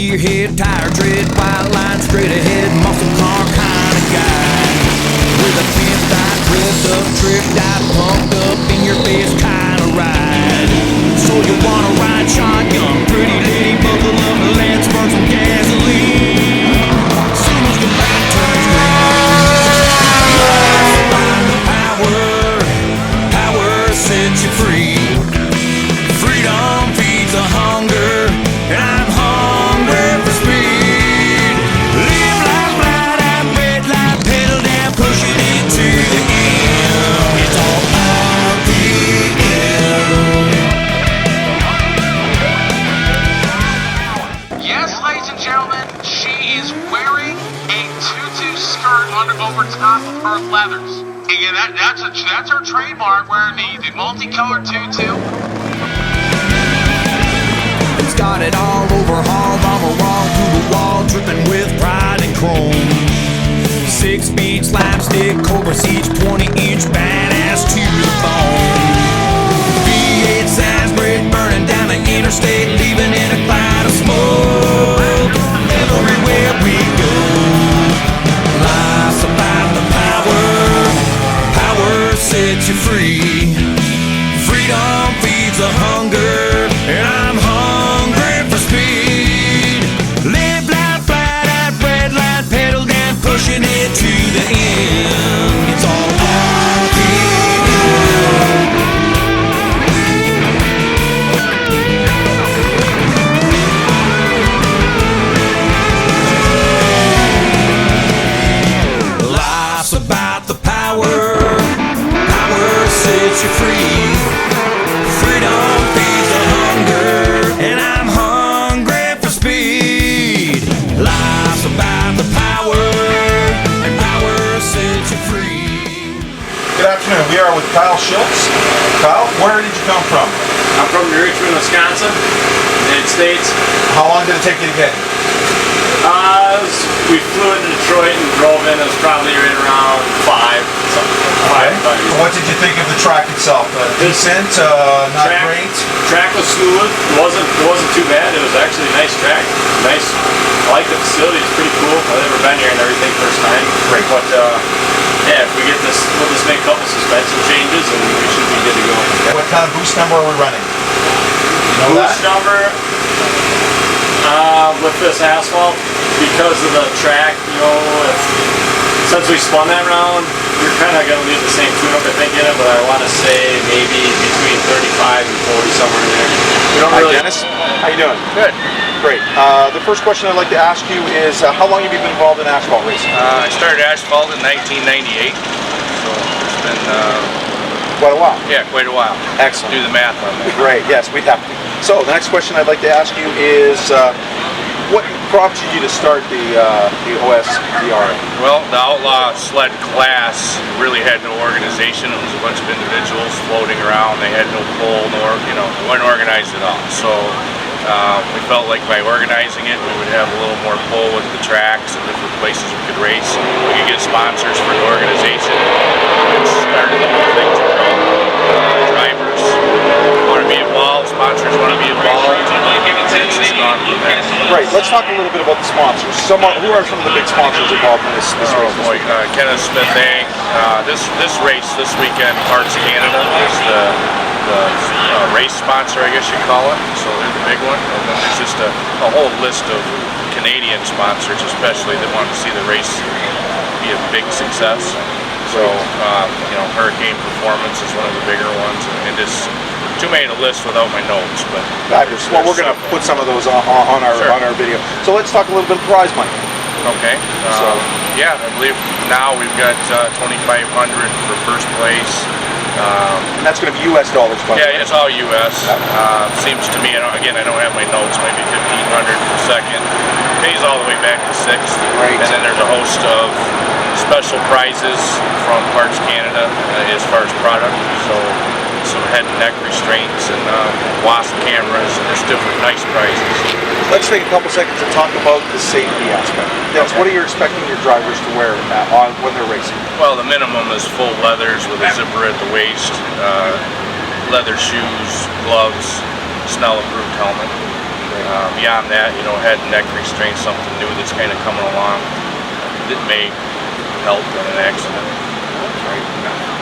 gearhead, tire tread, white line straight ahead, muscle car kind of guy. With a pimped out, dressed up, tricked out, pumped up, in your face kind of ride. So you wanna ride shotgun, pretty lady, buckle up, let's burn some gasoline. Someone's the back turns green. Find the power sets you free. Freedom feeds the hunger, and I'm hungry for speed. Live life, light out, red light, pedal down, pushing it to the end. It's all RPM. Yes, ladies and gentlemen, she is wearing a tutu skirt over top of her leathers. Again, that's her trademark, wearing the multicolored tutu. Got it all overhauled, armor wall to the wall, dripping with pride and chrome. 6-speed slapstick, Cobra Siege, 20-inch badass to the bone. V8 size brick burning down the interstate, leaving in a cloud of smoke. Everywhere we go, life's about the power sets you free. Freedom feeds the hunger, and I'm hungry for speed. Live life, flat out, red line, pedal down, pushing it to the end. It's all RPM. Life's about the power sets you free. Freedom feeds the hunger, and I'm hungry for speed. Life's about the power, and power sets you free. Good afternoon. We are with Kyle Schultz. Kyle, where did you come from? I'm from Richmond, Wisconsin, United States. How long did it take you to get here? We flew into Detroit and drove in. It was probably right around 5 years. What did you think of the track itself? Decent, not great? Track was smooth. It wasn't too bad. It was actually a nice track. Nice. I like the facility. It's pretty cool. I've never been here and everything first time. Great. But yeah, if we get this, we'll just make a couple suspension changes and we should be good to go. What kind of boost number are we running? You know Boost number with this asphalt, because of the track, you know, since we spun that round, you're kind of going to leave the same tune-up, I think, in it, but I want to say maybe between 35 and 40, somewhere in there. We don't really... Hi, Dennis. How you doing? Good. Great. The first question I'd like to ask you is, how long have you been involved in asphalt racing? I started asphalt in 1998, so it's been... quite a while. Yeah, quite a while. Excellent. Do the math on that. Great. Yes, we'd have to. So, the next question I'd like to ask you is, what prompted you to start the OSDRA? Well, the Outlaw Sled class really had no organization. It was a bunch of individuals floating around. They had no pole, nor, you know, they weren't organized at all. So we felt like by organizing it, we would have a little more pull with the tracks and different places we could race. We could get sponsors for the organization. It started to move things around. Drivers want to be involved, sponsors want to be involved. It's just gone from there. Right, let's talk a little bit about the sponsors. Who are some of the big sponsors involved in this race? Oh boy, Kenneth Smith Inc. This race this weekend, Parts Canada is the race sponsor, I guess you call it. So they're the big one. And then there's just a whole list of Canadian sponsors, especially that want to see the race be a big success. So, you know, Hurricane Performance is one of the bigger ones, and it's too many to list without my notes. But fabulous. Well, we're going to put some of those on our video. So let's talk a little bit of prize money. Okay. Yeah, I believe now we've got $2,500 for first place. And that's going to be U.S. dollars, by the way. Yeah, it's all U.S. Seems to me, again, I don't have my notes, maybe $1,500 for second. Pays all the way back to sixth. Right. And then there's a host of special prizes from Parts Canada as far as product. So some head and neck restraints and WASP cameras, and there's different nice prizes. Let's take a couple seconds to talk about the safety aspect. That's what are you expecting your drivers to wear when they're racing? Well, the minimum is full leathers with a zipper at the waist, leather shoes, gloves, Snell-approved helmet. beyond that, you know, head and neck restraint, something new that's kind of coming along that may help in an accident.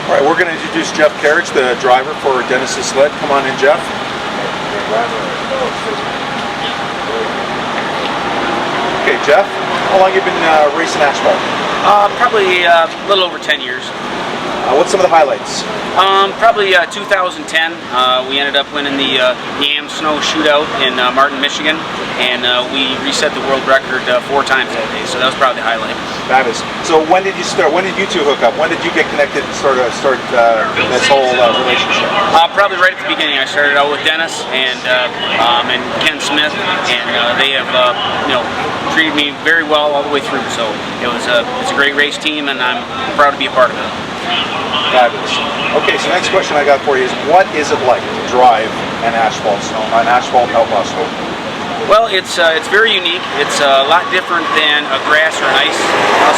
All right, we're going to introduce Jeff Carriage, the driver for Dennis's sled. Come on in, Jeff. Okay, Jeff, how long have you been racing asphalt? Probably a little over 10 years. What's some of the highlights? Probably 2010. We ended up winning the Yam Snow Shootout in Martin, Michigan, and we reset the world record 4 times that day. So that was probably the highlight. Fabulous. So when did you start? When did you two hook up? When did you get connected and start this whole relationship? Probably right at the beginning. I started out with Dennis and Ken Smith, and they have treated me very well all the way through. So it's a great race team, and I'm proud to be a part of it. Fabulous. Okay, so next question I got for you is, what is it like to drive an asphalt outlaw sled? Well, it's very unique. It's a lot different than a grass or an ice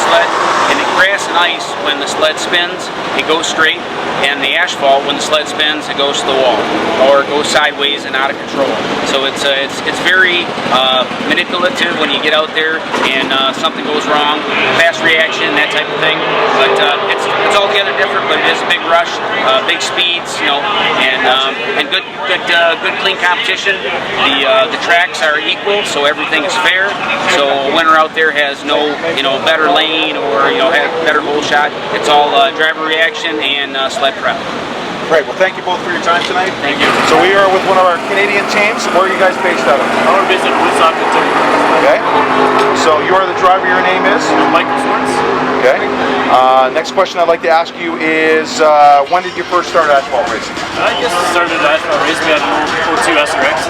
sled. In the grass and ice, when the sled spins, it goes straight, and the asphalt, when the sled spins, it goes to the wall, or it goes sideways and out of control. So it's very manipulative when you get out there and something goes wrong, fast reaction, that type of thing. But it's altogether different. But it is a big rush, big speeds, and good clean competition. The tracks are equal, so everything is fair. So a winner out there has no better lane or have better hole shot. It's all driver reaction and sled prep. Great. Well, thank you both for your time tonight. Thank you. So we are with one of our Canadian teams. Where are you guys based out of? We're based in Woodstock, Kentucky. Okay. So you are the driver. Your name is? Michael Swartz. Okay. Next question I'd like to ask you is, when did you first start asphalt racing? I guess I started asphalt racing. We had an 02 SRX,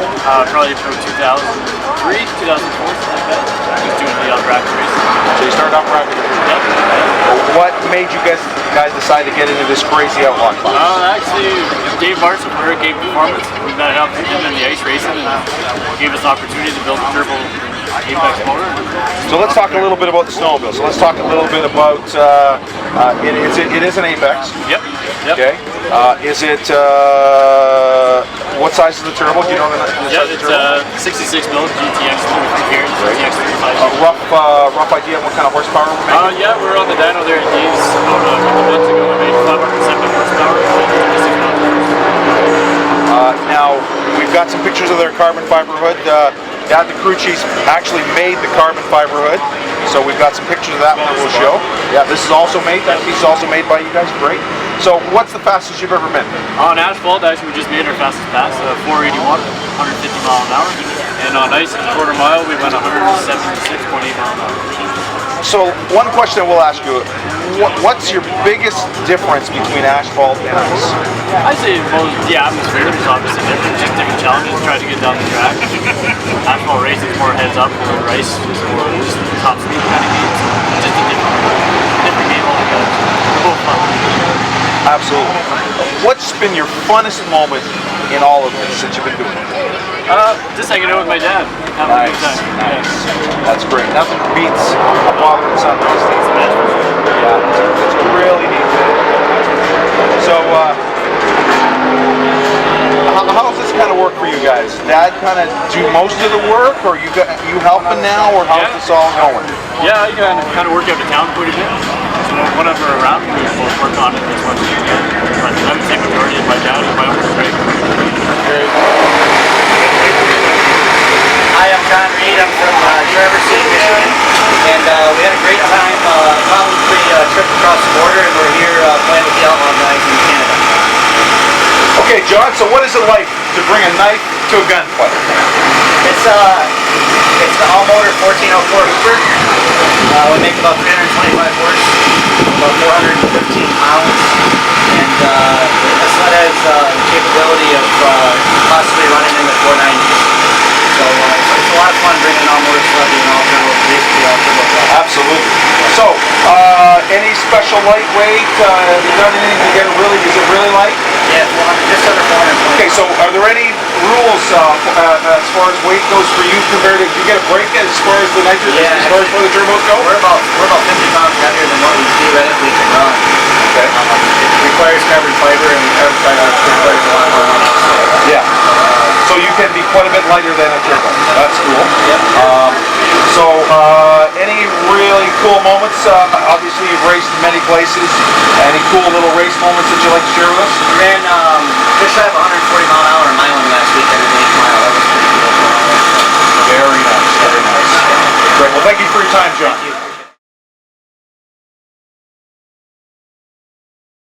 probably from 2003, 2004, something like that. Just doing the bracket racing. So you started off bracket racing. Yep. What made you guys decide to get into this crazy outlaw class? Actually, Dave Bartz from Hurricane Performance, we met up with him in the ice racing and gave us the opportunity to build a turbo Apex motor. So let's talk a little bit about the snowmobile. So let's talk a little bit about, it is an Apex. Yep. Okay. Is it, what size is the turbo? Do you know the size of the turbo? It's 66 mil GTX 33 gears, GTX 35. Rough idea of what kind of horsepower we're making? Yeah, we were on the dyno there at Dave's about a couple months ago. We made 570 horsepower, 26 mil. Now, we've got some pictures of their carbon fiber hood. Dad, the crew chief, actually made the carbon fiber hood. So we've got some pictures of that one we'll show. Yeah, this is also made, that piece is also made by you guys, great. So what's the fastest you've ever been? On asphalt, actually, we just made our fastest pass, 481, 150 mile an hour. And on ice, at a quarter mile, we went 176.8 mile an hour. So one question I will ask you, what's your biggest difference between asphalt and ice? I'd say the atmosphere is obviously different, just different challenges, trying to get down the track. Asphalt racing is more heads up, or ice is more just top speed kind of game. Just a different game altogether. They're both fun. Absolutely. What's been your funnest moment in all of this since you've been doing it? Just hanging out with my dad. Having a good time. Nice. That's great. Nothing beats a father and son those days. Yeah, it's really neat. So, how does this kind of work for you guys? Dad kind of do most of the work, or you helping now, or how's this all going? Yeah, I kind of work out of town quite a bit. So whenever we're around, we both work on it as much as we can. But I would say majority of my dad and my own work rate. Hi, I'm John Reed. I'm from Traverse City, Michigan, and we had a great time. Probably a trip across the border, and we're here playing with the Outlaw guys in Canada. Okay, John. So, what is it like to bring a knife to a gunfight? It's an all-motor 1404 Hooper. We make about 325 horse, about 415 pounds, and this sled has the capability of possibly running in the 490s. So it's a lot of fun bringing an all-motor sled in all turbo, basically all turbo class. Absolutely. So, any special lightweight? Have you done anything to get it really? Is it really light? Yeah, just under 400. Okay, so are there any rules as far as weight goes for you compared to? Do you get a break as far as the nitrous, as far as where the turbos go? We're about 50 pounds heavier than what we theoretically can run. Okay. It requires carbon fiber, and carbon fiber requires a lot more money. Yeah. So you can be quite a bit lighter than a turbo. That's cool. Yep. So any really cool moments? Obviously you've raced in many places. Any cool little race moments that you like to share with us? We ran just shy of 140 mile an hour in Milan last weekend in the 8th mile. That was pretty cool. Very nice, very nice. Great. Well, thank you for your time, John.